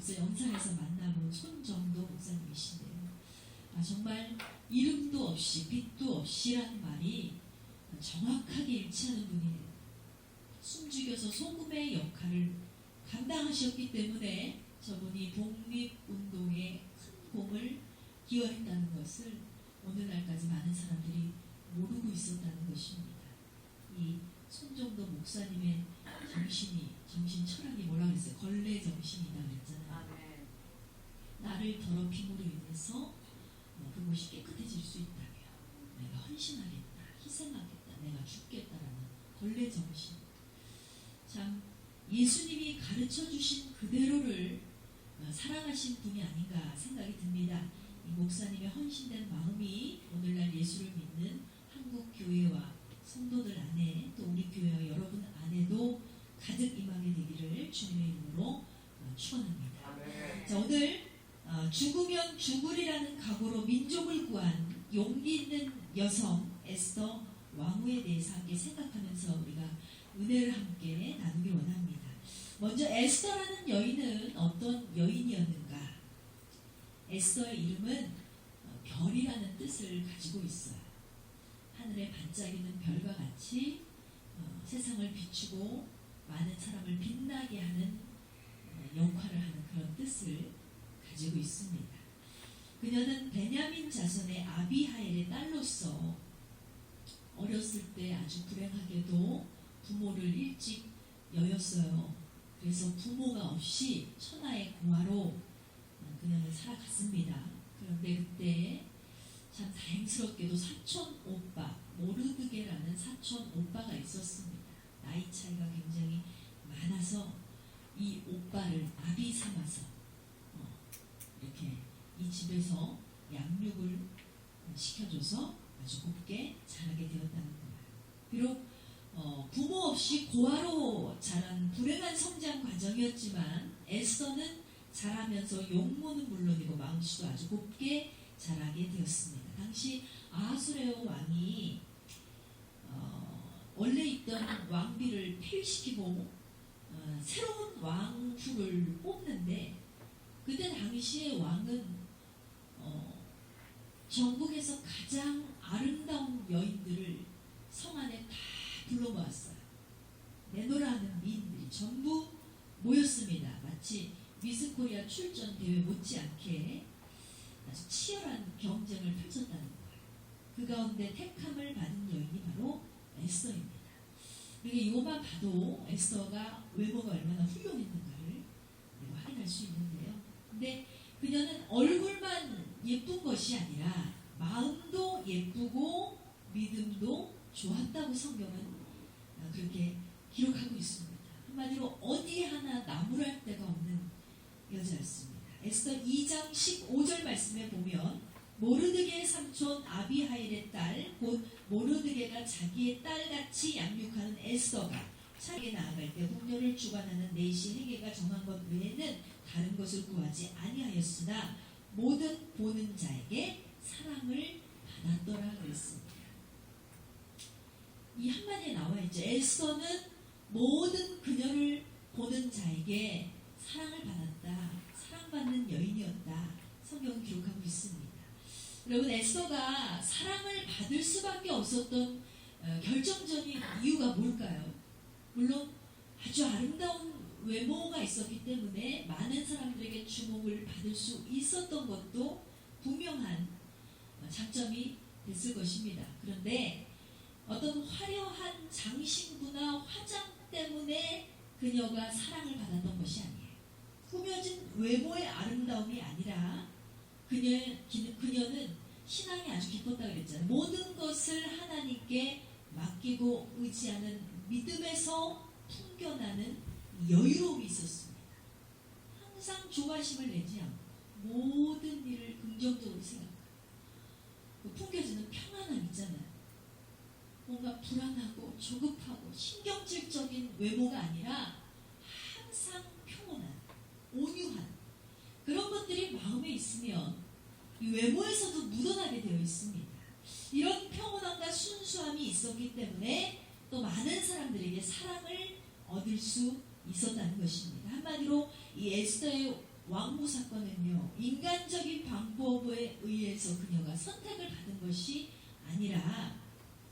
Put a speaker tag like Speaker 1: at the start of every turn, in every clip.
Speaker 1: 앞서 영상에서 만나본 손정도 목사님이신데요. 정말 이름도 없이 빛도 없이라는 말이 정확하게 일치하는 분이네요. 숨죽여서 소금의 역할을 감당하셨기 때문에 저분이 독립운동에 큰 공을 기여했다는 것을 오늘날까지 많은 사람들이 모르고 있었다는 것입니다. 이 손정도 목사님의 정신 철학이 뭐라 그랬어요? 걸레 정신이다 그랬잖아요. 나를 더럽힘으로 인해서 그곳이 깨끗해질 수 있다면 내가 헌신하겠다, 희생하겠다, 내가 죽겠다라는 걸레 정신. 참 예수님이 가르쳐 주신 그대로를 살아가신 분이 아닌가 생각이 듭니다. 이 목사님의 헌신된 마음이 오늘날 예수를 믿는 한국 교회와 성도들 안에, 또 우리 교회와 여러분 안에도 가득 임하게 되기를 주님의 이름으로 축원합니다. 자, 오늘 죽으면 죽으리라는 각오로 민족을 구한 용기 있는 여성 에스더 왕후에 대해서 함께 생각하면서 우리가 은혜를 함께 나누길 원합니다. 먼저 에스더라는 여인은 어떤 여인이었는가? 에스더의 이름은 별이라는 뜻을 가지고 있어요. 하늘에 반짝이는 별과 같이 세상을 비추고 많은 사람을 빛나게 하는 역할을 하는 그런 뜻을 가지고 있습니다. 그녀는 베냐민 자손의 아비하일의 딸로서 어렸을 때 아주 불행하게도 부모를 일찍 여였어요. 그래서 부모가 없이 천하의 고아로 그녀는 살아갔습니다. 그런데 그때 참 다행스럽게도 사촌 오빠, 모르드게라는 사촌 오빠가 있었습니다. 나이 차이가 굉장히 많아서 이 오빠를 아비 삼아서 이렇게 이 집에서 양육을 시켜줘서 아주 곱게 자라게 되었다는 거예요. 비록 부모 없이 고아로 자란 불행한 성장 과정이었지만 에스더는 자라면서 용모는 물론이고 마음씨도 아주 곱게 자라게 되었습니다. 당시 아하수레오 왕이 원래 있던 왕비를 폐위시키고 새로운 왕후를 뽑는데, 그때 당시의 왕은 전국에서 가장 아름다운 여인들을 성 안에 다 불러 모았어요. 내노라 하는 미인들이 전부 모였습니다. 마치 미스코리아 출전 대회 못지않게 아주 치열한 경쟁을 펼쳤다는 거예요. 그 가운데 택함을 받은 여인이 바로 에스더입니다. 이게 이것만 봐도 에스더가 외모가 얼마나 훌륭했는가를 확인할 수 있는데요. 근데 그녀는 얼굴만 예쁜 것이 아니라 마음도 예쁘고 믿음도 좋았다고 성경은 그렇게 기록하고 있습니다. 한마디로 어디 하나 나무랄 데가 없는 여자였습니다. 에스더 2장 15절 말씀에 보면 모르드게의 삼촌 아비하일의 딸, 곧 모르드게가 자기의 딸같이 양육하는 에스더가 차례에 나아갈 때 홍련을 주관하는 내시 행위가 정한 것 외에는 다른 것을 구하지 아니하였으나 모든 보는 자에게 사랑을 받았더라 그랬습니다. 이 한마디에 나와 있죠. 에스더는 모든 그녀를 보는 자에게 사랑을 받았다, 사랑받는 여인이었다, 성경은 기록하고 있습니다. 여러분, 에스더가 사랑을 받을 수밖에 없었던 결정적인 이유가 뭘까요? 물론 아주 아름다운 외모가 있었기 때문에 많은 사람들에게 주목을 받을 수 있었던 것도 분명한 장점이 됐을 것입니다. 그런데 어떤 화려한 장신구나 화장 때문에 그녀가 사랑을 받았던 것이 아니에요. 꾸며진 외모의 아름다움이 아니라 그녀는 신앙이 아주 깊었다 그랬잖아요. 모든 것을 하나님께 맡기고 의지하는 믿음에서 풍겨나는 여유로움이 있었습니다. 항상 조바심을 내지 않고 모든 일을 긍정적으로 생각하고 풍겨지는 평안함 있잖아요. 뭔가 불안하고 조급하고 신경질적인 외모가 아니라 항상 평온한, 온유한 그런 것들이 마음에 있으면 이 외모에서도 묻어나게 되어 있습니다. 이런 평온함과 순수함이 있었기 때문에 또 많은 사람들에게 사랑을 얻을 수 있었다는 것입니다. 한마디로 이 에스더의 왕후 사건은요, 인간적인 방법에 의해서 그녀가 선택을 받은 것이 아니라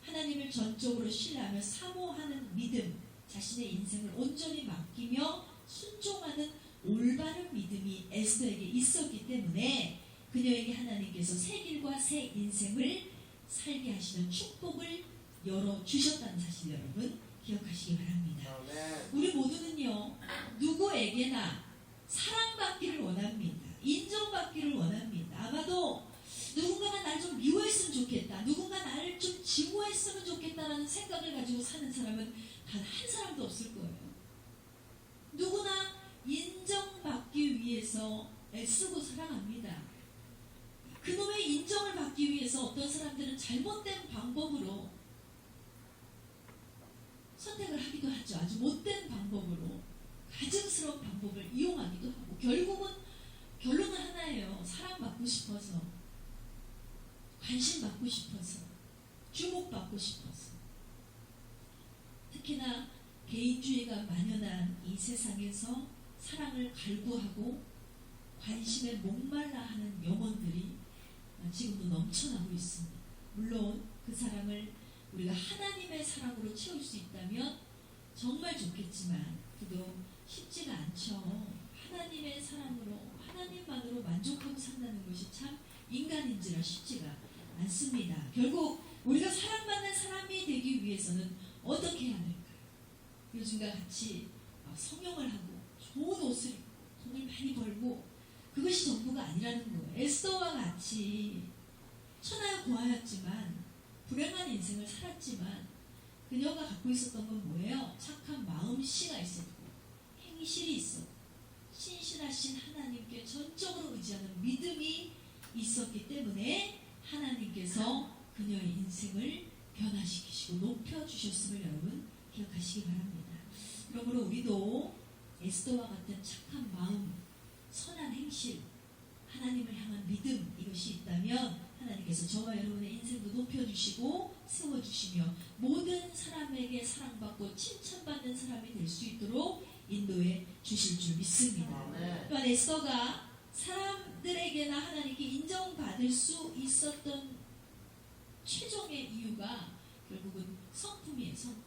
Speaker 1: 하나님을 전적으로 신뢰하며 사모하는 믿음, 자신의 인생을 온전히 맡기며 순종하는 올바른 믿음이 에스더에게 있었기 때문에 그녀에게 하나님께서 새 길과 새 인생을 살게 하시는 축복을 열어주셨다는 사실 여러분 기억하시기 바랍니다. 우리 모두는요, 누구에게나 사랑받기를 원합니다. 인정받기를 원합니다. 아마도 누군가가 날 좀 미워했으면 좋겠다, 누군가 나를 좀 증오했으면 좋겠다라는 생각을 가지고 사는 사람은 단 한 사람도 없을 거예요. 누구나 인정받기 위해서 애쓰고 살아갑니다. 그놈의 인정을 받기 위해서 어떤 사람들은 잘못된 방법으로 선택을 하기도 하죠. 아주 못된 방법으로, 가증스러운 방법을 이용하기도 하고, 결론은 하나예요. 사랑받고 싶어서, 관심받고 싶어서, 주목받고 싶어서. 특히나 개인주의가 만연한 이 세상에서 사랑을 갈구하고 관심에 목말라 하는 영혼들이 지금도 넘쳐나고 있습니다. 물론 그 사랑을 우리가 하나님의 사랑으로 채울 수 있다면 정말 좋겠지만 그도 쉽지가 않죠. 하나님의 사랑으로, 하나님만으로 만족하고 산다는 것이 참 인간인지라 쉽지가 않습니다. 결국 우리가 사랑받는 사람이 되기 위해서는 어떻게 해야 할까요? 요즘과 같이 성형을 하고 좋은 옷을 입고 돈을 많이 벌고 그것이 전부가 아니라는 거예요. 에스더와 같이 천하의 고아였지만 불행한 인생을 살았지만 그녀가 갖고 있었던 건 뭐예요? 착한 마음씨가 있었고 행실이 있었고 신실하신 하나님께 전적으로 의지하는 믿음이 있었기 때문에 하나님께서 그녀의 인생을 변화시키시고 높여주셨음을 여러분 기억하시기 바랍니다. 그러므로 우리도 에스더와 같은 착한 마음, 선한 행실, 하나님을 향한 믿음, 이것이 있다면 하나님께서 저와 여러분의 인생도 높여주시고 세워주시며 모든 사람에게 사랑받고 칭찬받는 사람이 될 수 있도록 인도해 주실 줄 믿습니다. 또한 에스더가 사람들에게나 하나님께 인정받을 수 있었던 최종의 이유가 결국은 성품이에요. 성품.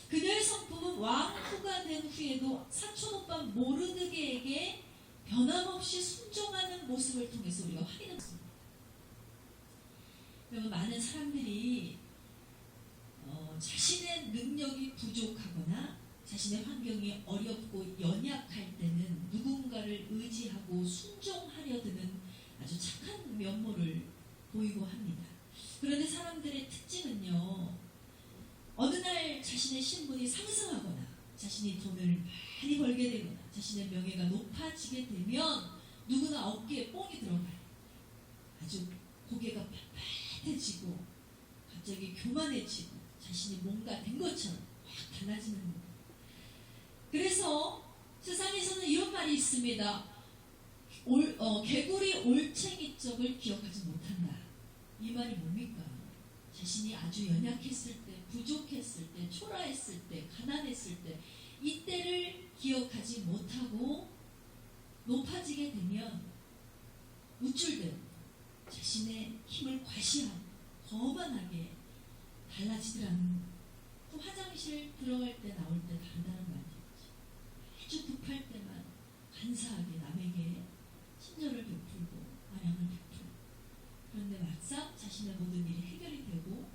Speaker 1: 그녀의 성품은 왕후가 된 후에도 사촌오빠 모르드게에게 변함없이 순종하는 모습을 통해서 우리가 확인했습니다. 여러분, 많은 사람들이 자신의 능력이 부족하거나 자신의 환경이 어렵고 연약할 때는 누군가를 의지하고 순종하려 드는 아주 착한 면모를 보이고 합니다. 그런데 사람들의 특징은요, 어느 날 자신의 신분이 상승하거나 자신이 돈을 많이 벌게 되거나 자신의 명예가 높아지게 되면 누구나 어깨에 뽕이 들어가요. 아주 고개가 빳빳해지고 갑자기 교만해지고 자신이 뭔가 된 것처럼 확 달라지는 거예요. 그래서 세상에서는 이런 말이 있습니다. 개구리 올챙이 쪽을 기억하지 못한다. 이 말이 뭡니까? 자신이 아주 연약했을 때, 부족했을 때, 초라했을 때, 가난했을 때, 이때를 기억하지 못하고 높아지게 되면 우쭐대고 자신의 힘을 과시하고 거만하게 달라지더라는, 또 화장실 들어갈 때 나올 때 다르다는 말이죠. 아주 급할 때만 간사하게 남에게 친절을 베풀고 아량을 베풀고, 그런데 막상 자신의 모든 일이 해결이 되고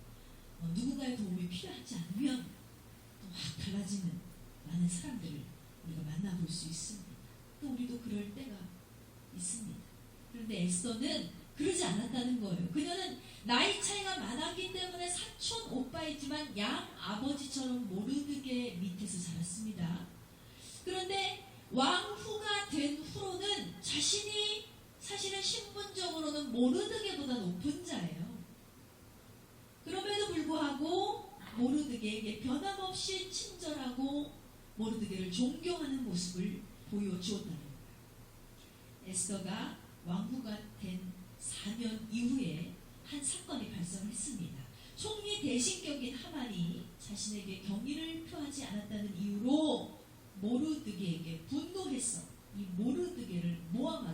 Speaker 1: 누군가의 도움이 필요하지 않으면 또 확 달라지는 많은 사람들을 우리가 만나볼 수 있습니다. 또 우리도 그럴 때가 있습니다. 그런데 에스더는 그러지 않았다는 거예요. 그녀는 나이 차이가 많았기 때문에 사촌 오빠이지만 양 아버지처럼 모르드게 밑에서 자랐습니다. 그런데 왕후가 된 후로는 자신이 사실은 신분적으로는 모르드게보다 높은 자예요. 그럼에도 불구하고 모르드게에게 변함없이 친절하고 모르드게를 존경하는 모습을 보여주었다는 거예요. 에스더가 왕후가 된 4년 이후에 한 사건이 발생했습니다. 총리 대신격인 하만이 자신에게 경의를 표하지 않았다는 이유로 모르드게에게 분노해서 이 모르드게를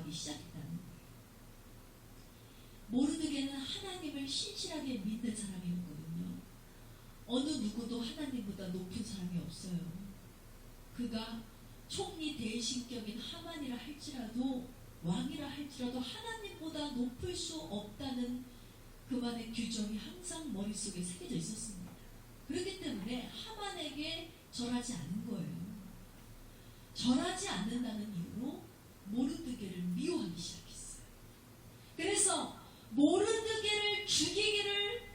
Speaker 1: 미워하기 시작했다는 거예요. 모르드게는 하나님을 신실하게 믿는 사람이었거든요. 어느 누구도 하나님보다 높은 사람이 없어요. 그가 총리 대신격인 하만이라 할지라도, 왕이라 할지라도 하나님보다 높을 수 없다는 그만의 규정이 항상 머릿속에 새겨져 있었습니다. 그렇기 때문에 하만에게 절하지 않은 거예요. 절하지 않는다는 이유로 모르드게를 미워하기 시작했어요. 그래서 모르드게를 죽이기를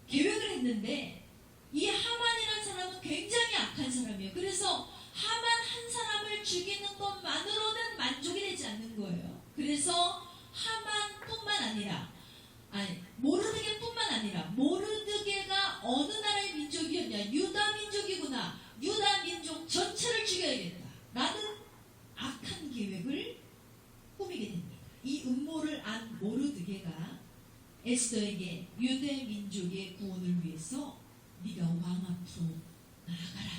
Speaker 1: 계획을 했는데, 이 하만이라는 사람은 굉장히 악한 사람이에요. 그래서 하만 한 사람을 죽이는 것만으로는 만족이 되지 않는 거예요. 그래서 하만뿐만 아니라, 모르드게뿐만 아니라, 모르드게가 어느 나라의 민족이었냐, 유다 민족이구나, 유다 민족 전체를 죽여야겠다 라는 악한 계획을 꾸미게 됩니다. 이 음모를 안 모르드게가 에스더에게 유대 민족의 구원을 위해서 네가 왕 앞으로 나아가라,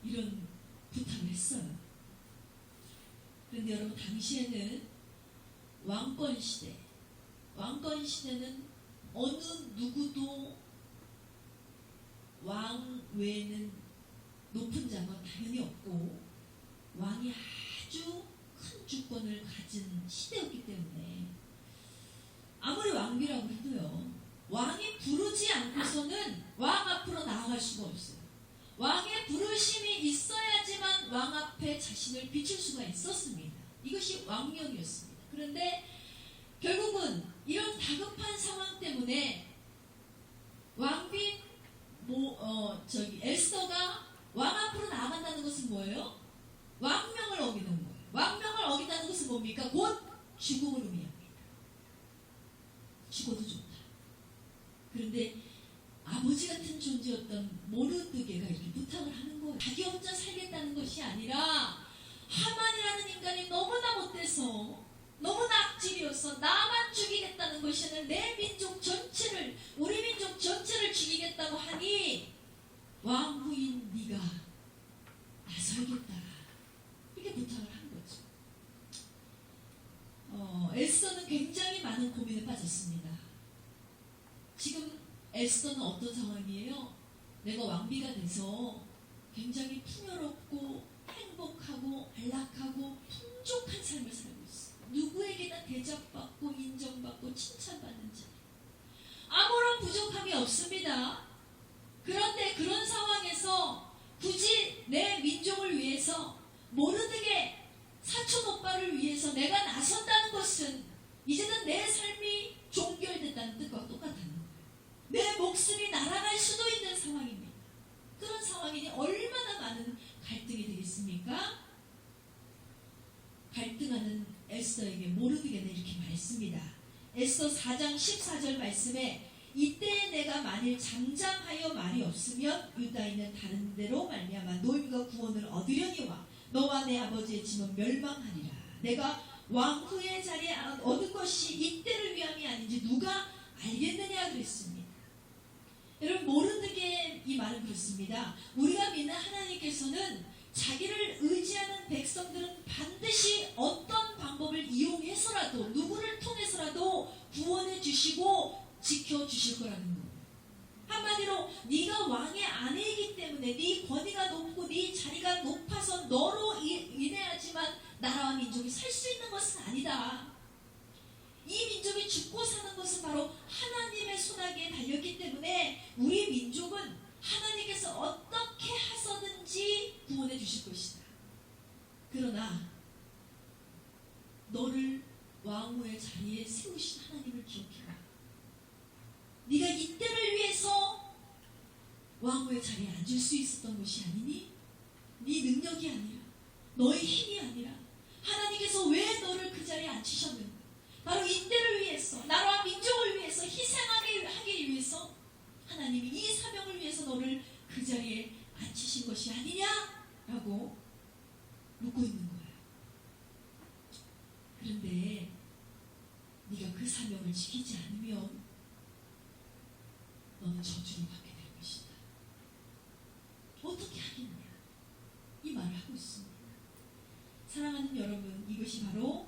Speaker 1: 이런 부탁을 했어요. 그런데 여러분, 당시에는 왕권 시대는 어느 누구도 왕 외에는 높은 자가 당연히 없고, 왕이 아주 큰 주권을 가진 시대였기 때문에 아무리 왕비라고 해도요, 왕이 부르지 않고서는 왕 앞으로 나아갈 수가 없어요. 왕의 부르심이 있어야지만 왕 앞에 자신을 비출 수가 있었습니다. 이것이 왕명이었습니다. 그런데 결국은 이런 다급한 상황 때문에 왕비 에스더가 왕 앞으로 나아간다는 것은 뭐예요? 왕명을 어기는 거예요. 왕명을 어긴다는 것은 뭡니까? 곧 죽음을 의미합니다. 죽어도 좋다. 그런데 아버지 같은 존재였던 모르드게가 이렇게 부탁을 하는 거예요. 자기 혼자 살겠다는 것이 아니라, 하만이라는 인간이 너무나 못돼서, 너무나 악질이어서 나만 죽이겠다는 것이 아니라 내 민족 전체를, 우리 민족 전체를 죽이겠다고 하니 왕후인 네가 나서야겠다, 이렇게 부탁을 한 거죠. 에스더는 굉장히 많은 고민에 빠졌습니다. 지금 에스더는 어떤 상황이에요? 내가 왕비가 돼서 굉장히 풍요롭고 행복하고 안락하고 풍족한 삶을 살고 있어. 누구에게나 대접받고 인정받고 칭찬받는 자. 아무런 부족함이 없습니다. 그런데 그런 상황에서 굳이 내 민족을 위해서, 모르드게 사촌 오빠를 위해서 내가 나선다는 것은 이제는 내 삶이 종결됐다는 뜻과 똑같다는 거예요. 내 목숨이 날아갈 수도 있는 상황입니다. 그런 상황이니 얼마나 많은 갈등이 되겠습니까? 갈등하는 에스더에게 모르드게는 이렇게 말했습니다. 에스더 4장 14절 말씀에, 이때 내가 만일 잠잠하여 말이 없으면 유다인은 다른 데로 말미암아 노임과 구원을 얻으려니와 너와 내 아버지의 짐은 멸망하리라. 내가 왕후의 자리에 얻은 것이 이때를 위함이 아닌지 누가 알겠느냐 그랬습니다. 여러분, 모르드게 이 말은 그렇습니다. 우리가 믿는 하나님께서는 자기를 의지하는 백성들은 반드시 어떤 방법을 이용해서라도, 누구를 통해서라도 구원해 주시고 지켜주실 거라는 거예요. 한마디로 네가 왕의 아내이기 때문에 네 권위가 높고 네 자리가 높아서 너로 인해야지만 나라와 민족이 살 수 있는 것은 아니다. 이 민족이 죽고 사는 것은 바로 하나님의 손아귀에 달렸기 때문에 우리 민족은 하나님께서 어떻게 하서든지 구원해 주실 것이다. 그러나 너를 왕후의 자리에 세우신 하나님을 기억해라. 네가 이때를 위해서 왕후의 자리에 앉을 수 있었던 것이 아니니, 네 능력이 아니라, 너의 힘이 아니라 하나님께서 왜 너를 그 자리에 앉히셨는가? 바로 이때를 위해서, 나라와 민족을 위해서 희생하기 위해서 하나님이 이 사명을 위해서 너를 그 자리에 앉히신 것이 아니냐라고 묻고 있는 거예요. 그런데 네가 그 사명을 지키지 않으면 너는 저주를 받게 될 것이다. 어떻게 하겠냐? 이 말을 하고 있습니다. 사랑하는 여러분, 이것이 바로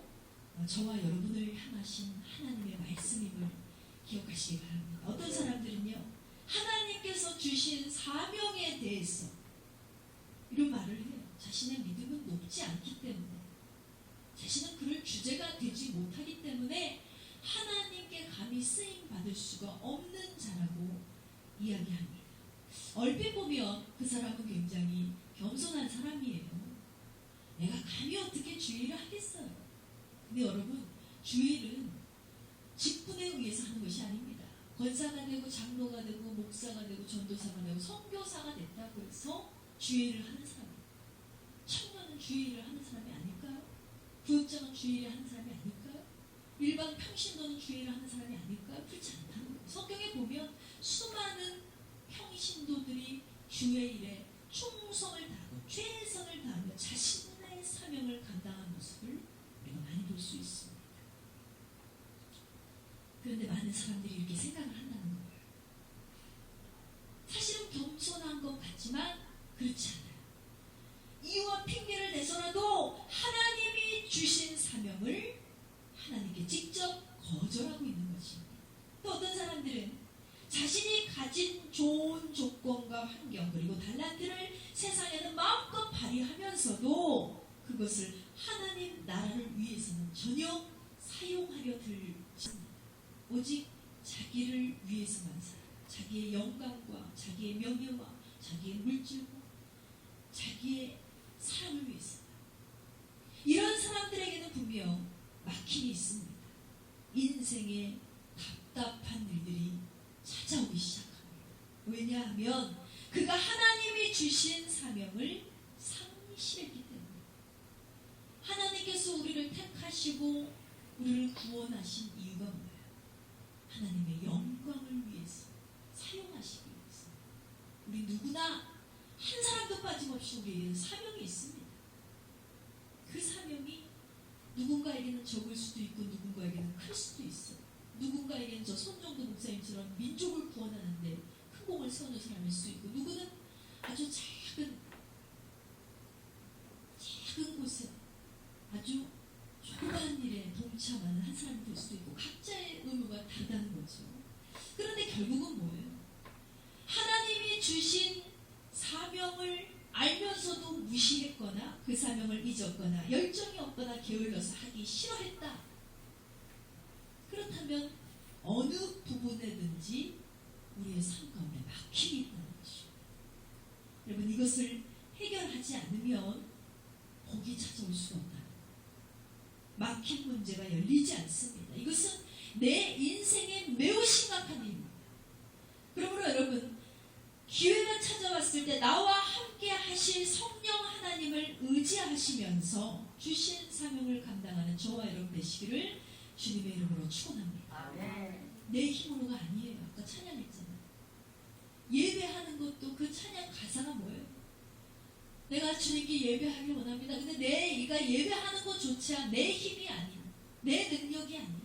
Speaker 1: 저와 여러분을 향하신 하나님의 말씀임을 기억하시기 바랍니다. 어떤 사람들은요, 하나님께서 주신 사명에 대해서 이런 말을 해요. 자신의 믿음은 높지 않기 때문에, 자신은 그럴 주제가 되지 못하기 때문에 하나님께 감히 쓰임 받을 수가 없는 자라고 이야기합니다. 얼핏 보면 그 사람은 굉장히 겸손한 사람이에요. 내가 감히 어떻게 주의를 하겠어요. 근데 여러분, 주의는 직분에 의해서 하는 것이 아닙니다. 권사가 되고 장로가 되고 목사가 되고 전도사가 되고 선교사가 됐다고 해서 주의를 하는 사람이에요. 청년은 주의를 하는 사람이 아닐까요? 부역장은 주의를 하는 사람이 아닐까요? 일반 평신도는 주의를 하는 사람이 아닐까요? 그렇지 않다는 거예요. 성경에 보면 수많은 평신도들이 주의 일에 충성을 다하고 최선을 다하며 자신의 사명을 감당한 모습을 우리가 많이 볼 수 있습니다. 그런데 많은 사람들이 이렇게 생각을 한다는 거예요. 사실은 겸손한 것 같지만 그렇지 않아요. 이유와 핑계를 내서라도 하나님이 주신 사명을 하나님께 직접 거절하고 있는 것입니다. 또 어떤 사람들은 자신이 가진 좋은 조건과 환경 그리고 달란트를 세상에는 마음껏 발휘하면서도 그것을 하나님 나라를 위해서는 전혀 사용하려 들지 않습니다. 오직 자기를 위해서만 살아요. 자기의 영광과 자기의 명예와 자기의 물질과 자기의 사랑을 위해서. 이런 사람들에게는 분명 막힘이 있습니다. 인생의 답답한 일들이 찾아오기 시작합니다. 왜냐하면 그가 하나님이 주신 사명을 상실했기 때문에. 하나님께서 우리를 택하시고 우리를 구원하신 이유가 뭐예요? 하나님의 영광을 위해서, 사용하시기 위해서. 우리 누구나 한 사람도 빠짐없이 우리에게는 사명이 있습니다. 그 사명이 누군가에게는 적을 수도 있고 누군가에게는 클 수도 있어요. 누군가에게는 저 손정도 목사님처럼 민족을 구원하는데 큰 공을 세우는 사람일 수 있고, 누구는 아주 작은 곳에 아주 조그마한 일에 동참하는 한 사람이 될 수도 있고, 각자의 의무가 다르다는 거죠. 그런데 결국은 뭐예요? 하나님이 주신 사명을 알면서도 무시했거나 그 사명을 잊었거나 열정이 없거나 게을러서 하기 싫어했다. 그렇다면 어느 부분에든지 우리의 삶 가운데 막힘이 있다는 것이죠. 여러분, 이것을 해결하지 않으면 복이 찾아올 수가 없다. 막힌 문제가 열리지 않습니다. 이것은 내 인생에 매우 심각한 일입니다. 그러므로 여러분, 기회가 찾아왔을 때 나와 함께 하실 성령 하나님을 의지하시면서 주신 사명을 감당하는 저와 여러분 되시기를 주님의 이름으로 축원합니다.
Speaker 2: 아멘.
Speaker 1: 내 힘으로가 아니에요. 아까 찬양했잖아요. 예배하는 것도 그 찬양 가사가 뭐예요? 내가 주님께 예배하길 원합니다. 근데 내가 예배하는 것조차 내 힘이 아니야. 내 능력이 아니야.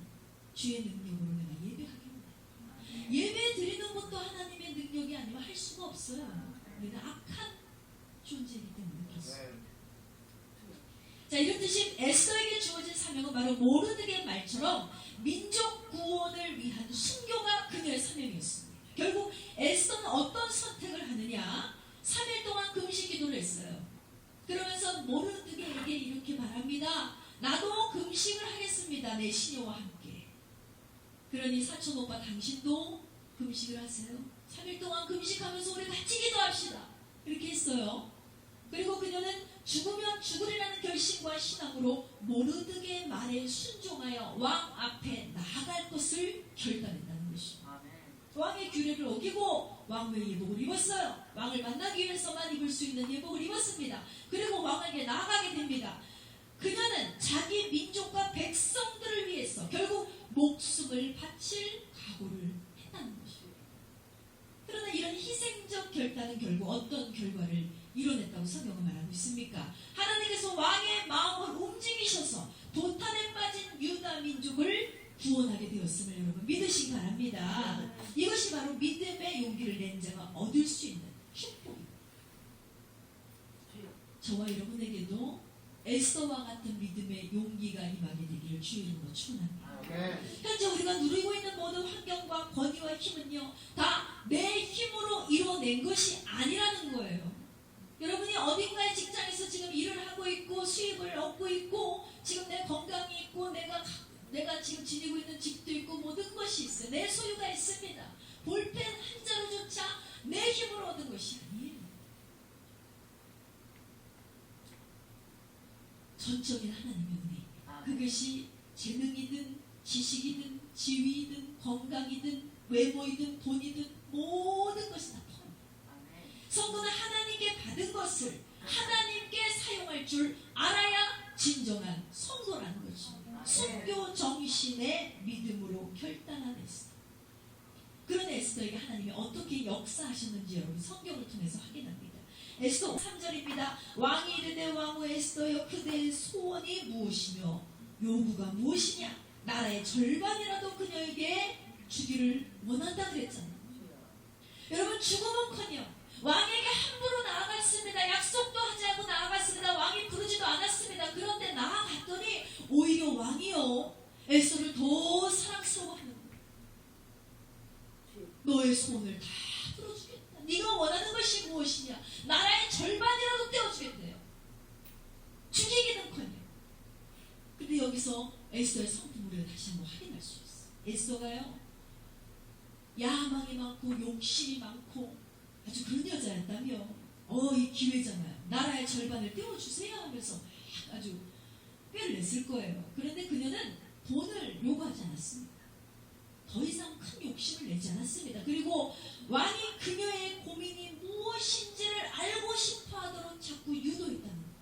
Speaker 1: 주의 능력으로 내가 예배하길 원합니다. 예배 드리는 것도 하나님의 능력이 아니면 할 수가 없어요. 우리는 악한 존재이기 때문에 그렇습니다. 자, 이렇듯이 에스더에게 주어진 사명은 바로 모르드게의 말처럼 민족 구원을 위한 순교가 그녀의 사명이었습니다. 결국 에스더는 어떤 선택을 하느냐? 3일 동안 금식 기도를 했어요. 그러면서 모르드게에게 이렇게 말합니다. 나도 금식을 하겠습니다. 내 시녀와 함께. 그러니 사촌 오빠 당신도 금식을 하세요. 3일 동안 금식하면서 우리 같이 기도합시다. 이렇게 했어요. 그리고 그녀는 죽으면 죽으리라는 결심과 신앙으로 모르드게의 말에 순종하여 왕 앞에 나아갈 것을 결단했다는 것입니다. 왕의 규례를 어기고 왕의 예복을 입었어요. 왕을 만나기 위해서만 입을 수 있는 예복을 입었습니다. 그리고 왕에게 나아가게 됩니다. 그녀는 자기 민족과 백성들을 위해서 결국 목숨을 바칠 각오를 했다는 것입니다. 그러나 이런 희생적 결단은 결국 어떤 결과를 이뤄냈다고 성경은 말하고 있습니까? 하나님께서 왕의 마음을 움직이셔서 도탄에 빠진 유다 민족을 구원하게 되었음을 여러분 믿으시기 바랍니다. 이것이 바로 믿음의 용기를 낸 자가 얻을 수 있는 축복입니다. 저와 여러분에게도 에스더와 같은 믿음의 용기가 임하게 되기를 주의 이름으로 축원합니다. 현재 우리가 누리고 있는 모든 환경과 권위와 힘은요, 다 내 힘으로 이루어낸 것이 아니라는 거예요. 여러분이 어딘가의 직장에서 지금 일을 하고 있고 수입을 얻고 있고 지금 내 건강이 있고 내가 지금 지니고 있는 집도 있고 모든 것이 있어요. 내 소유가 있습니다. 볼펜 한 자루조차 내 힘으로 얻은 것이 아니에요. 전적인 하나님의 은혜. 그것이 재능이든 지식이든 지위이든 건강이든 외모이든 돈이든 모든 것이 다 포함해요. 성도는 하나님께 받은 것을 하나님께 사용할 줄 알아야 진정한 성도라는 것입니다. 순교 정신의 믿음으로 결단한 에스더. 그런 에스더에게 하나님이 어떻게 역사하셨는지 여러분 성경을 통해서 확인합니다. 에스더 3절입니다. 왕이 이르되 왕후 에스더여 그대의 소원이 무엇이며 요구가 무엇이냐? 나라의 절반이라도 그녀에게 주기를 원한다 그랬잖아요. 여러분 죽음은커녕 왕에게 함부로 나아갔습니다. 약속도 하지 않고 나아갔습니다. 왕이 부르지도 않았습니다. 그런데 나아갔더니 오히려 왕이요 에스더를 더 사랑스러워하는 거예요. 너의 소원을 다 들어주겠다. 네가 원하는 것이 무엇이냐? 나라의 절반이라도 떼어주겠대요. 죽이기는커녕. 근데 여기서 에스더의 성품을 우리가 다시 한번 확인할 수 있어요. 에스더가요 야망이 많고 욕심이 많고 아주 그런 여자였다며 이 기회잖아요. 나라의 절반을 떼어주세요 하면서 아주 꾀를 냈을 거예요. 그런데 그녀는 돈을 요구하지 않았습니다. 더 이상 큰 욕심을 내지 않았습니다. 그리고 왕이 그녀의 고민이 무엇인지를 알고 싶어하도록 자꾸 유도했다는 거예요.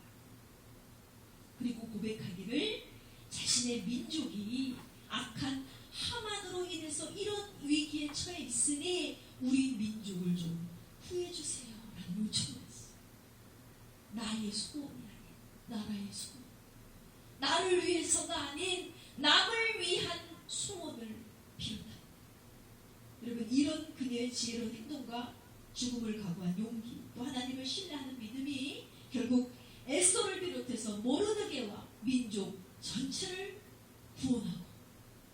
Speaker 1: 그리고 고백하기를 자신의 민족이 악한 하만으로 인해서 이런 위기에 처해 있으니 우리 민족을 좀 구해주세요 라는 요청을 했어요. 나의 소원이 아닌 나라의 소원, 나를 위해서가 아닌 남을 위한 소원을 비롯합니다. 여러분 이런 그녀의 지혜로운 행동과 죽음을 각오한 용기 또 하나님을 신뢰하는 믿음이 결국 에스더를 비롯해서 모르드게와 민족 전체를 구원하고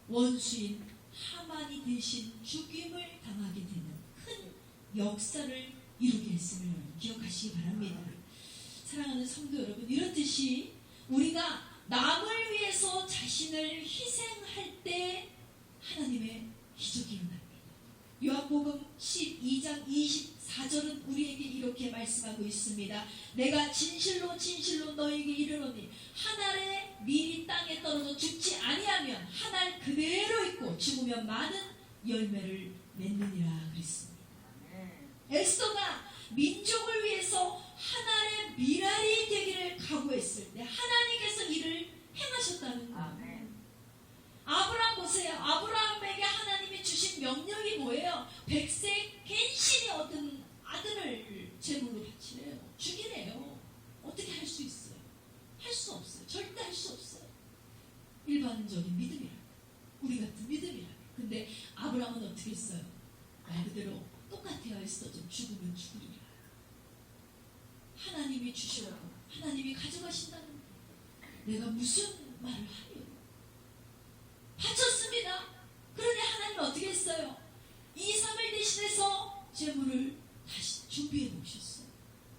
Speaker 1: 원수인 하만이 대신 죽임을 당하게 되는 큰 역사를 이루게 했음을 기억하시기 바랍니다. 사랑하는 성도 여러분, 이렇듯이 우리가 남을 위해서 자신을 희생할 때 하나님의 기적이 일어납니다. 요한복음 12장 24절은 우리에게 이렇게 말씀하고 있습니다. 내가 진실로 진실로 너에게 이르노니 한 알의 밀이 땅에 떨어져 죽지 아니하면 한 알 그대로 있고 죽으면 많은 열매를 맺느니라 그랬습니다. 에스더가 민족을 위해서 한 알의 밀알이 되기를 각오했을 때 하나님께서 이를 행하셨다는 거예요. 아브라함 보세요. 아브라함에게 하나님이 주신 명령이 뭐예요? 백세 갱신이 얻은 아들을 제물로 바치래요. 죽이래요. 어떻게 할 수 있어요? 할 수 없어요. 절대 할 수 없어요. 일반적인 믿음이라, 우리 같은 믿음이라. 근데 아브라함은 어떻게 했어요? 말 그대로 똑같아요. 에스더 좀 죽으면 죽으리라. 하나님이 주시라고 하나님이 가져가신다는 내가 무슨 말을 하요? 바쳤습니다. 그런데 하나님은 어떻게 했어요? 2-3일 대신해서 제물을 다시 준비해 놓으셨어요.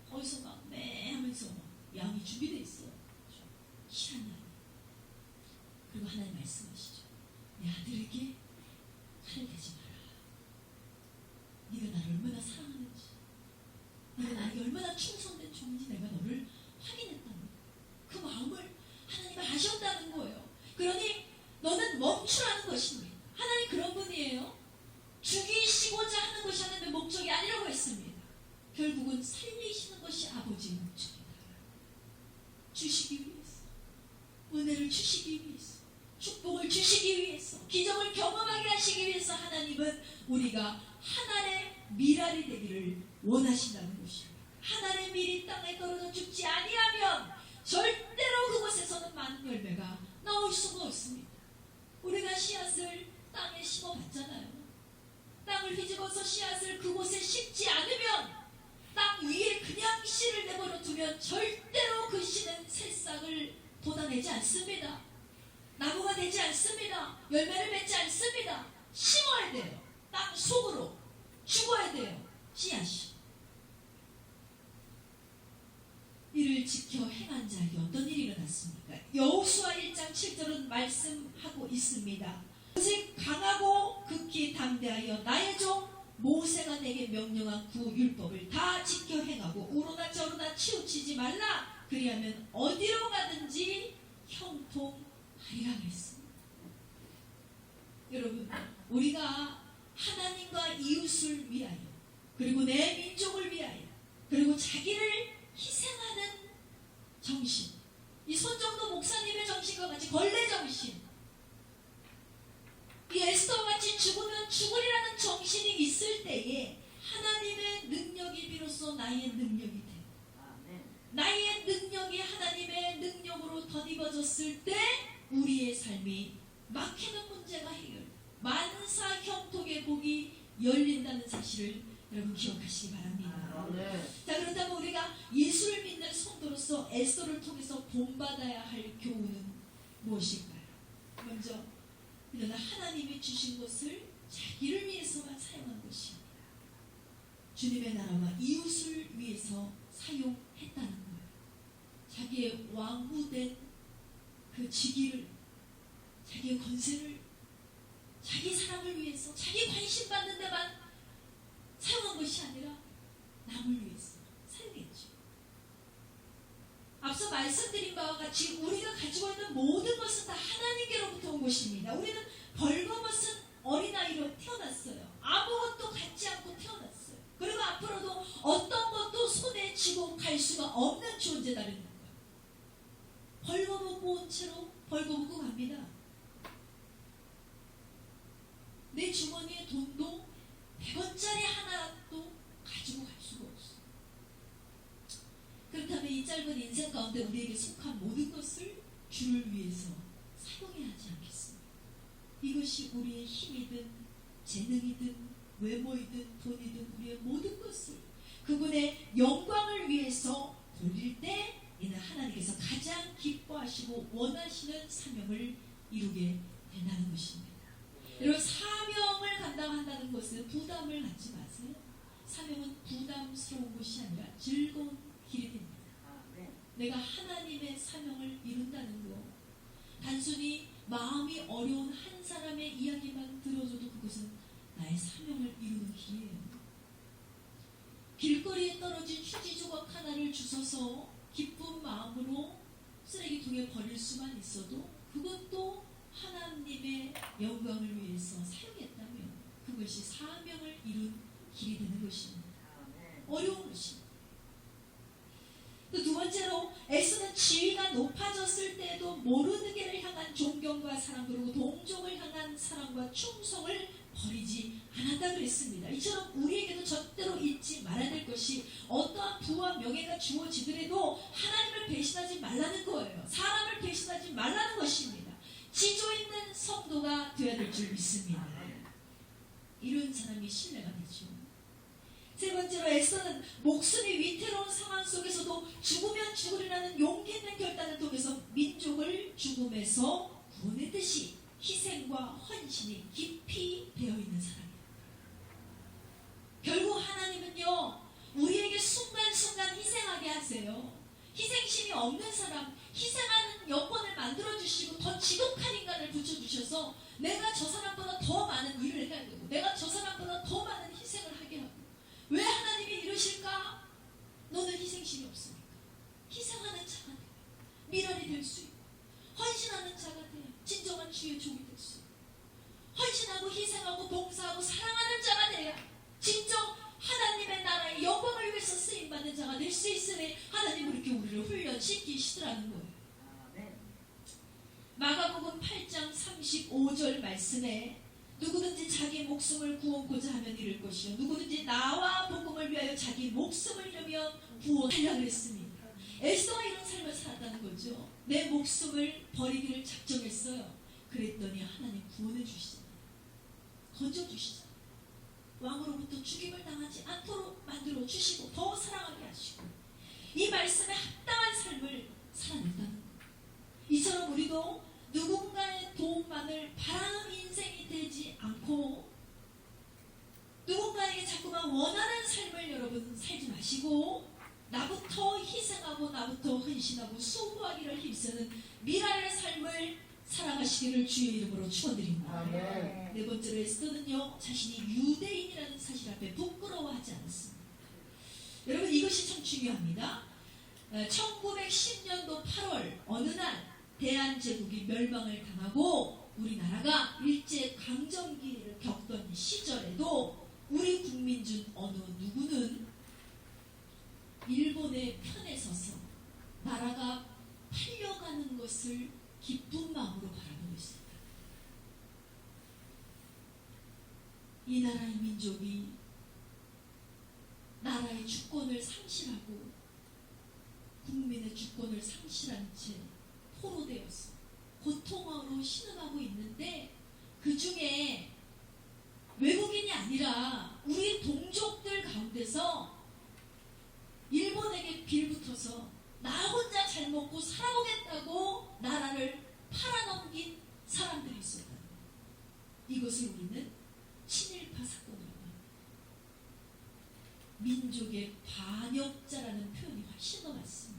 Speaker 1: 거기서 막 매 하면서 양이 준비되어 있어요. 희한한 양. 그리고 하나님 말씀하시죠. 내 아들에게 칼을 대지 마라. 네가 나를 얼마나 사랑하는지, 네가 나에게 얼마나 충성된 종인지 내가 너를 확인했다는 그 마음을 하나님은 아셨다는 거예요. 그러니 너는 멈추라는 것입니다. 하나님 그런 분이에요. 죽이시고자 하는 것이 하나님의 목적이 아니라고 했습니다. 결국은 살리시는 것이 아버지의 목적이다. 주시기 위해서, 은혜를 주시기 위해서, 축복을 주시기 위해서, 기적을 경험하게 하시기 위해서 하나님은 우리가 하나의 밀알이 되기를 원하신다는 것입니다. 하나의 밀이 땅에 떨어져 죽지 아니하면 절대로 그곳에서는 많은 열매가 나올 수가 없습니다. 우리가 씨앗을 땅에 심어봤잖아요. 땅을 뒤집어서 씨앗을 그곳에 심지 않으면 땅 위에 그냥 씨를 내버려 두게 죽으면 절대로 그 씨는 새싹을 돋아내지 않습니다. 나무가 되지 않습니다. 열매를 맺지 않습니다. 심어야 돼요. 땅 속으로 죽어야 돼요. 씨앗이. 이를 지켜 행한 자에게 어떤 일이 일어났습니까? 여호수아 1장 7절은 말씀하고 있습니다. 오직 강하고 극히 담대하여 나의 종 모세가 내게 명령한 구율법을 다 지켜 행하고 우로나 저로나 치우치지 말라. 그리하면 어디로 가든지 형통하리라 그랬습니다. 여러분, 우리가 하나님과 이웃을 위하여, 그리고 내 민족을 위하여, 그리고 자기를 희생하는 정신, 이 손정도 목사님의 정신과 같이 걸레 정신, 이 에스더와 같이 죽으면 죽으리라는 정신이 있을 때에 하나님의 능력이 비로소 나의 능력이 돼요. 나의 능력이 하나님의 능력으로 덧입어졌을 때 우리의 삶이 막히는 문제가 해결돼요. 만사 형통의 복이 열린다는 사실을 여러분 기억하시기 바랍니다. 자, 그렇다면 우리가 예수를 믿는 성도로서 에스더를 통해서 본받아야 할 교훈은 무엇일까요? 먼저, 그러나 하나님이 주신 것을 자기를 위해서만 사용한 것입니다. 주님의 나라와 이웃을 위해서 사용했다는 거예요. 자기의 왕후된 그 직위를, 자기의 권세를, 자기 사랑을 위해서, 자기 관심 받는 데만 사용한 것이 아니라 남을 위해서 사용했죠. 앞서 말씀드린 바와 같이 우리가 가지고 있는 모든 것은 다 하나님께로부터 온 것입니다. 우리는 벌거벗은 어린아이로 태어났어요. 아무것도 갖지 않고 태어났어요. 그리고 앞으로도 어떤 것도 손에 쥐고 갈 수가 없는 존재다는 거예요. 벌거벗고 온 채로 벌거벗고 갑니다. 내 주머니에 돈도 100원짜리 하나도 가지고 갈 수가 없어요. 그렇다면 이 짧은 인생 가운데 우리에게 속한 모든 것을 주를 위해서 사용해야 하지 않겠습니까? 이것이 우리의 힘이든 재능이든 외모이든 돈이든 우리의 모든 것을 그분의 영광을 위해서 돌릴 때 이는 하나님께서 가장 기뻐하시고 원하시는 사명을 이루게 된다는 것입니다. 여러분, 사명을 감당한다는 것은 부담을 갖지 마세요. 사명은 부담스러운 것이 아니라 즐거운 길이 됩니다. 내가 하나님의 사명을 이룬다는 것, 단순히 마음이 어려운 한 사람의 이야기만 들어줘도 그것은 나의 사명을 이루는 길이에요. 길거리에 떨어진 휴지 조각 하나를 주워서 기쁜 마음으로 쓰레기통에 버릴 수만 있어도 그것도 하나님의 영광을 위해서 사용했다면 그것이 사명을 이룬 길이 되는 것입니다. 어려운 것입니다. 또 두 번째로 에스더는 지위가 높아졌을 때도 모르드게를 향한 존경과 사랑, 그리고 동족을 향한 사랑과 충성을 버리지 않았다 그랬습니다. 이처럼 우리에게도 절대로 잊지 말아야 될 것이 어떠한 부와 명예가 주어지더라도 하나님을 배신하지 말라는 거예요. 사람을 배신하지 말라는 것입니다. 지조 있는 성도가 되어야 될 줄 믿습니다. 이런 사람이 신뢰가 되죠. 세 번째로 에스더는 목숨이 위태로운 상황 속에서도 죽으면 죽으리라는 용기 있는 결단을 통해서 민족을 죽음에서 구원했듯이 희생과 헌신이 깊이 되어있는 사람이에요. 결국 하나님은요, 우리에게 순간순간 희생하게 하세요. 희생심이 없는 사람, 희생하는 여건을 만들어주시고 더 지독한 인간을 붙여주셔서 내가 저 사람보다 더 많은 일을 해야 되고 내가 저 사람보다 더 많은 희생을 하게 하고. 왜 하나님이 이러실까? 너는 희생심이 없으니까. 희생하는 자가 돼. 미랄이 될 수 있고 헌신하는 자가 돼. 진정한 주의 종이 될 수 있고 헌신하고 희생하고 봉사하고 사랑하는 자가 돼야 진정 하나님의 나라의 영광을 위해서 쓰임받는 자가 될 수 있으니 하나님은 이렇게 우리를 훈련시키시더라는 거예요. 마가복음 8장 35절 말씀에 누구든지 자기 목숨을 구원고자 하면 잃을 것이요 누구든지 나와 복음을 위하여 자기 목숨을 잃으면 구원하려고 했습니다. 에스더가 이런 삶을 살았다는 거죠. 내 목숨을 버리기를 작정했어요. 그랬더니 하나님 구원해 주시잖아요. 건져주시잖아요. 왕으로부터 죽임을 당하지 않도록 만들어 주시고 더 사랑하게 하시고 이 말씀에 합당한 삶을 살아냈다는 거예요. 이처럼 우리도 누군가의 도움만을 바라는 인생이 되지 않고 누군가에게 자꾸만 원하는 삶을 여러분 살지 마시고 나부터 희생하고 나부터 헌신하고 수고하기를 힘쓰는 미랄의 삶을 살아가시기를 주의 이름으로 축원드립니다. 네 번째로 에스더는요, 자신이 유대인이라는 사실 앞에 부끄러워하지 않았습니다. 여러분, 이것이 참 중요합니다. 1910년도 8월 어느 날 대한제국이 멸망을 당하고 우리나라가 일제강점기를 겪던 시절에도 우리 국민 중 어느 누구는 일본의 편에 서서 나라가 팔려가는 것을 기쁜 마음으로 바라보고 있습니다. 이 나라의 민족이 나라의 주권을 상실하고 국민의 주권을 상실한 채 포로되어서 고통으로 신음하고 있는데 그 중에 외국인이 아니라 우리 동족들 가운데서 일본에게 빌붙어서 나 혼자 잘 먹고 살아보겠다고 나라를 팔아넘긴 사람들이 있었다. 이것을 우리는 친일파 사건이라고 합니다. 민족의 반역자라는 표현이 훨씬 더 맞습니다.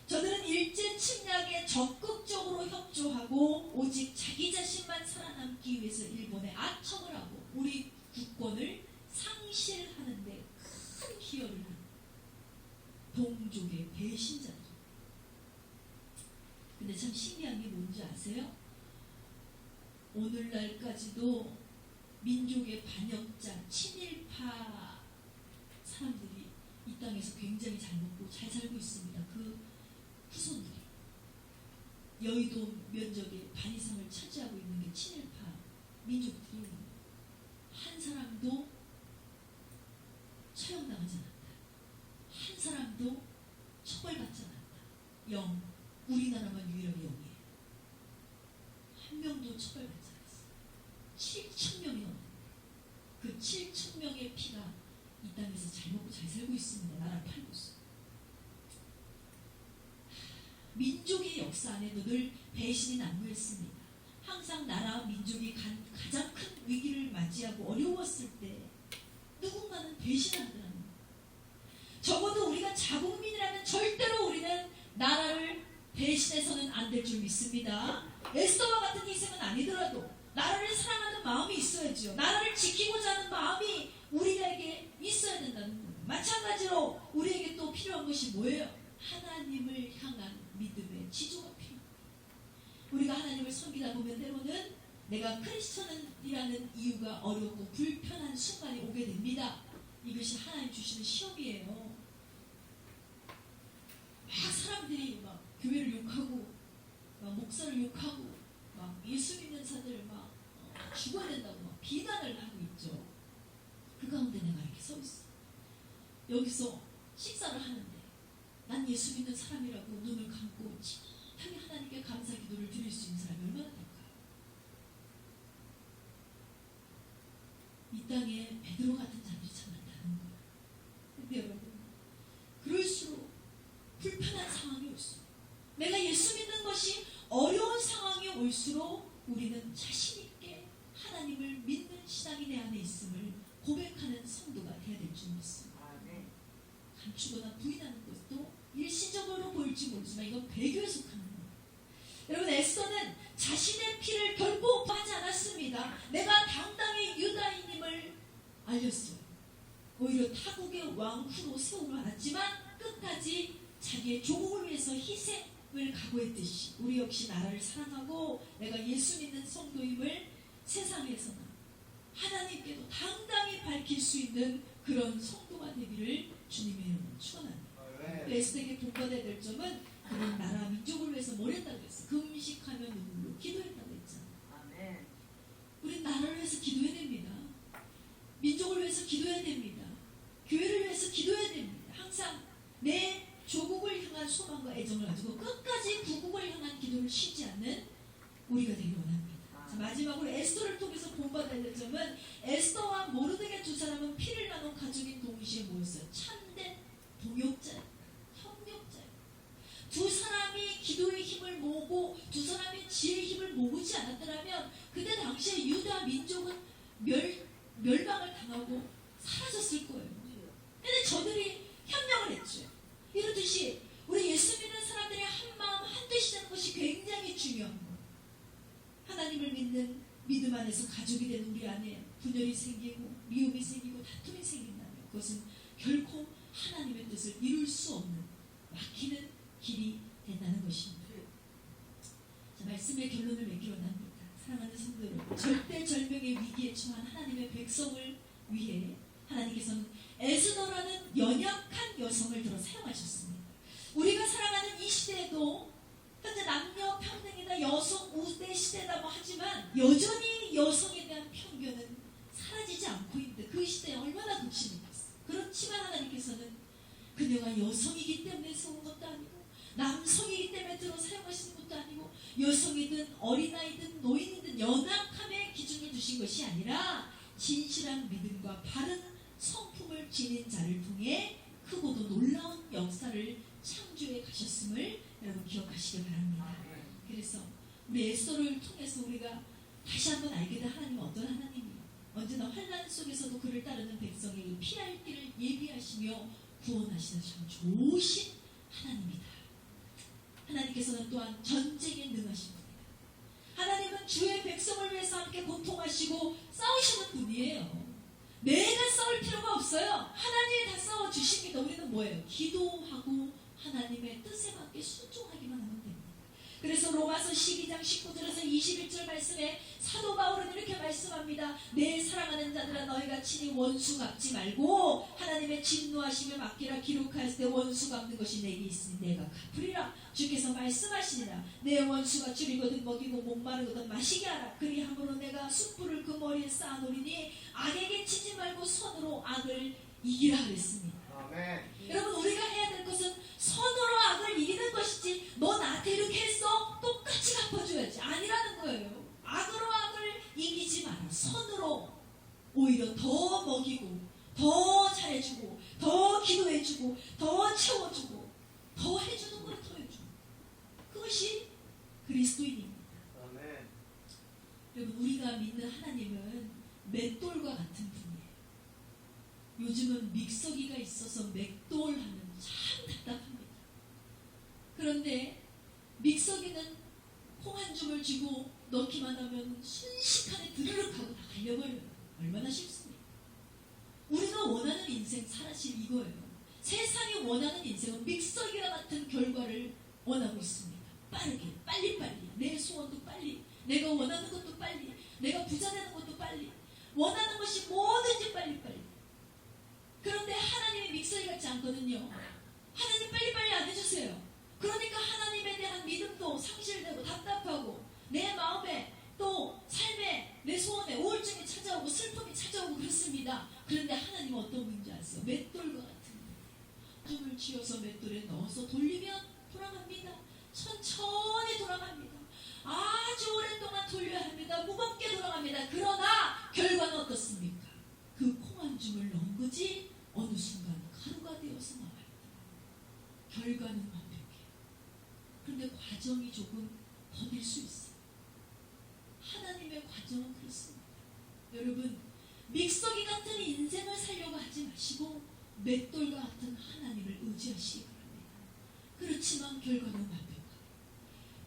Speaker 1: 저들은 일제 침략에 적극적으로 협조하고 오직 자기 자신만 살아남기 위해서 일본에 아첨을 하고 우리 국권을 상실하는 데 큰 기여를 합니다. 동족의 배신자들. 근데 참 신기한 게 뭔지 아세요? 오늘날까지도 민족의 반역자, 친일파 사람들이 이 땅에서 굉장히 잘 먹고 잘 살고 있습니다. 그 후손들이. 여의도 면적의 반 이상을 차지하고 있는 게 친일파 민족들이 한 사람도 처형당하지 않았다. 한 사람도 처벌받지 않았다. 우리나라만 유일하게 0이에요. 한 명도 처벌받지 않았어요. 7,000명이 넘는데 그 7,000명의 피가 이 땅에서 잘 먹고 잘 살고 있습니다. 나라를 팔고 있어요. 민족의 역사 안에도 늘 배신이 난무했습니다. 항상 나라와 민족이 가장 큰 위기를 맞이하고 어려웠을 때 누군가는 배신하더라는 거예요. 적어도 우리가 자국민이라면 절대로 우리는 나라를 배신해서는 안 될 줄 믿습니다. 에스더와 같은 희생은 아니더라도 나라를 사랑하는 마음이 있어야죠. 나라를 지키고자 하는 마음이 우리에게 있어야 된다는 거예요. 마찬가지로 우리에게 또 필요한 것이 뭐예요? 하나님을 향한 믿음의 지조가 필요합니다. 우리가 하나님을 섬기다 보면 때로는 내가 크리스천이라는 이유가 어렵고 불편한 순간이 오게 됩니다. 이것이 하나님 주시는 시험이에요. 막 사람들이 막 교회를 욕하고 막 목사를 욕하고 막 예수 믿는 자들 막 죽어야 된다고 막 비난을 하고 있죠. 그 가운데 내가 이렇게 서 있어. 여기서 식사를 하는데 난 예수 믿는 사람이라고 눈을 감고 진하게 하나님께 감사 기도를 드릴 수 있는 사람이 얼마나 될까요? 이 땅에 베드로 같은 자들이 참 많다는 거예요. 근데 여러분, 그럴수록 불편한 상황이 올수록 내가 예수 믿는 것이 어려운 상황이 올수록 우리는 자신 있게 하나님을 믿는 신앙이 내 안에 있음을 고백하는 성도가 되어야 될 줄 믿습니다. 감추거나 부인하는 것도 일시적으로 보일지 모르지만 이건 배교에 속하는 거예요. 여러분, 에스더는 자신의 피를 결코 파지 않았습니다. 내가 당당히 유다인임을 알렸어요. 오히려 타국의 왕후로 세우려 알았지만 끝까지 자기의 조국을 위해서 희생을 각오했듯이 우리 역시 나라를 사랑하고 내가 예수 믿는 성도임을 세상에서나 하나님께도 당당히 밝힐 수 있는 그런 성도가 되기를 주님의 이름으로 축원합니다. 에스더에게 본받아야 될 점은 그는 나라 민족을 위해서 뭘 했다고 했어? 금식하며 눈물로 기도했다고 했잖아. 우린 나라를 위해서 기도해야 됩니다. 민족을 위해서 기도해야 됩니다. 교회를 위해서 기도해야 됩니다. 항상 내 조국을 향한 소망과 애정을 가지고 끝까지 구국을 향한 기도를 쉬지 않는 우리가 되길 원합니다. 자, 마지막으로 에스더를 통해서 본받아야 될 점은 에스더와 모르드게 두 사람은 피를 나눈 가족인 동시에 모였어요. 참된 동역자. 없고 두 사람의 지혜의 힘을 모으지 않았더라면 그때 당시에 유다 민족은 멸망을 당하고 사라졌을 거예요. 근데 저들이 협력을 했죠. 이렇듯이 우리 예수 믿는 사람들이 한 마음 한 뜻이 되는 것이 굉장히 중요한 거예요. 하나님을 믿는 믿음 안에서 가족이 되는 우리 안에 분열이 생기고 미움이 생기고 다툼이 생긴다면 그것은 결코 하나님의 뜻을 이룰 수 없는 막히는 길이 된다는 것입니다. 자, 말씀의 결론을 맺기로 합니다. 사랑하는 성도 여러분, 절대절명의 위기에 처한 하나님의 백성을 위해 하나님께서는 에스더라는 연약한 여성을 들어 사용하셨습니다. 우리가 살아가는 이 시대에도 현재 남녀 평등이다, 여성 우대 시대다 하지만 여전히 여성에 대한 편견은 사라지지 않고 있는데 그 시대에 얼마나 극심했겠어요. 그렇지만 하나님께서는 그녀가 여성이기 때문에 세운 것도 아니고 남성이기 때문에 들어 사용하시는 것도 아니고 여성이든 어린아이든 노인이든 연약함의 기준을 두신 것이 아니라 진실한 믿음과 바른 성품을 지닌 자를 통해 크고도 놀라운 역사를 창조해 가셨음을 여러분 기억하시기 바랍니다. 그래서 우리 에스더를 통해서 우리가 다시 한번 알게 된 하나님은 어떤 하나님이에요. 언제나 환난 속에서도 그를 따르는 백성에게 피할 길을 예비하시며 구원하시는 참 좋으신 하나님이다. 하나님께서는 또한 전쟁에 능하신 분이다. 하나님은 주의 백성을 위해서 함께 고통하시고 싸우시는 분이에요. 내가 싸울 필요가 없어요. 하나님이 다 싸워주십니다. 우리는 뭐예요? 기도하고 하나님의 뜻에 맞게 순종하기만 하면 됩니다. 그래서 로마서 12장 19절에서 21절 말씀에 사도 바울은 이렇게 말씀합니다. 내 사랑하는 자들아 너희가 친히 원수 갚지 말고 하나님의 진노하심을 맡기라. 기록하였을 때 원수 갚는 것이 내게 있으니 내가 갚으리라. 주께서 말씀하시니라. 내 원수가 줄이거든 먹이고 목마르거든 마시게 하라. 그리함으로 내가 숯불을 그 머리에 쌓아놓으리니 악에게 치지 말고 손으로 악을 이기라 그랬습니다. 아멘. 여러분 우리가 해야 될 것은 선으로 악을 이기는 것이지 너 나한테 이렇게 했어? 똑같이 갚아줘야지 아니라는 거예요. 악으로 악을 이기지 마라. 선으로 오히려 더 먹이고 더 잘해주고 더 기도해주고 더 채워주고 더 해주는 걸 더 해주고 그것이 그리스도인입니다. 아멘. 여러분 우리가 믿는 하나님은 맷돌과 같은 분이에요. 요즘은 믹서기가 있어서 맷돌하면 참 답답합니다. 그런데 믹서기는 콩 한 줌을 쥐고 넣기만 하면 순식간에 드르륵 하고 다 갈려버려요. 얼마나 쉽습니까? 우리가 원하는 인생 사실 이거예요. 세상이 원하는 인생은 믹서기와 같은 결과를 원하고 있습니다. 빠르게 빨리빨리 내 소원도 빨리 내가 원하는 것도 빨리 내가 부자 되는 것도 빨리 원하는 것이 뭐든지 빨리빨리. 그런데 하나님의 믹서기 같지 않거든요. 하나님 빨리빨리 안 해주세요. 그러니까 하나님에 대한 믿음도 상실되고 답답하고 내 마음에 또 삶에 내 소원에 우울증이 찾아오고 슬픔이 찾아오고 그렇습니다. 그런데 하나님은 어떤 분인지 아세요? 맷돌과 같은 분이에요. 줌을 쥐어서 맷돌에 넣어서 돌리면 돌아갑니다. 천천히 돌아갑니다. 아주 오랫동안 돌려야 합니다. 무겁게 돌아갑니다. 그러나 결과는 어떻습니까? 그 콩 한 줌을 넣은 거지 어느 순간 가루가 되어서 나와요. 결과는 완벽해요. 그런데 과정이 조금 더딜 수 있어요. 하나님의 과정은 그렇습니다. 여러분 믹서기 같은 인생을 살려고 하지 마시고 맷돌과 같은 하나님을 의지하시기 바랍니다. 그렇지만 결과는 완벽하게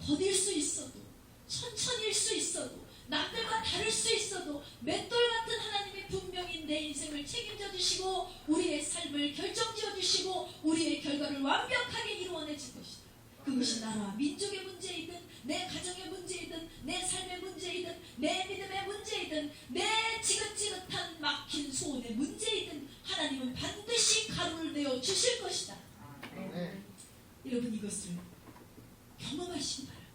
Speaker 1: 더딜 수 있어도 천천히일 수 있어도 남들과 다를 수 있어도 맷돌 같은 하나님이 분명히 내 인생을 책임져 주시고 우리의 삶을 결정지어 주시고 우리의 결과를 완벽하게 이루어내 줄 것이다. 그것이 나라와 민족의 문제이든 내 가정의 문제이든 내 삶의 문제이든 내 믿음의 문제이든 내 지긋지긋한 막힌 소원의 문제이든 하나님은 반드시 가루를 내어 주실 것이다. 여러분 이것을 경험하시기 바랍니다.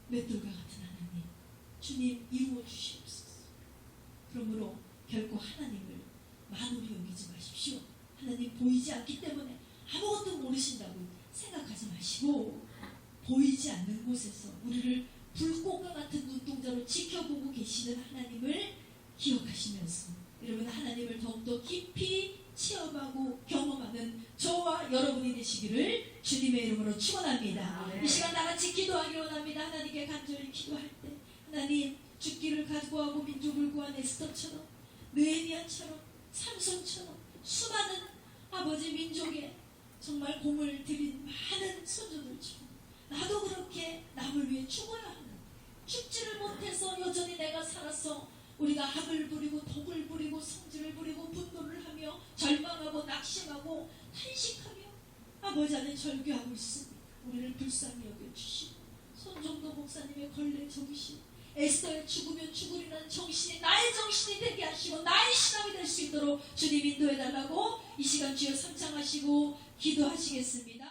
Speaker 1: 맷돌과 같은 하나님 주님 이루어 주시옵소서. 그러므로 결코 하나님을 만으로 여기지 마십시오. 하나님 보이지 않기 때문에 아무것도 모르신다고 생각하지 마시고 보이지 않는 곳에서 우리를 불꽃과 같은 눈동자로 지켜보고 계시는 하나님을 기억하시면서 여러분 하나님을 더욱더 깊이 체험하고 경험하는 저와 여러분이 되시기를 주님의 이름으로 축원합니다. 이 시간 다같이 기도하기 원합니다. 하나님께 간절히 기도할 때 하나님 죽기를 각오하고 민족을 구한 에스더처럼 느헤미야처럼 삼손처럼 수많은 아버지 민족에 정말 공을 들인 많은 선조들처럼 나도 그렇게 남을 위해 죽어야 하는, 죽지를 못해서 여전히 내가 살아서 우리가 악을 부리고 독을 부리고 성질을 부리고 분노를 하며 절망하고 낙심하고 탄식하며 아버지 안에 절규하고 있습니다. 우리를 불쌍히 여겨주시고 손정도 목사님의 걸레 정신, 에스더의 죽으면 죽으리라는 정신이 나의 정신이 되게 하시고 나의 신앙이 될 수 있도록 주님 인도해달라고 이 시간 주여 삼창하시고 기도하시겠습니다.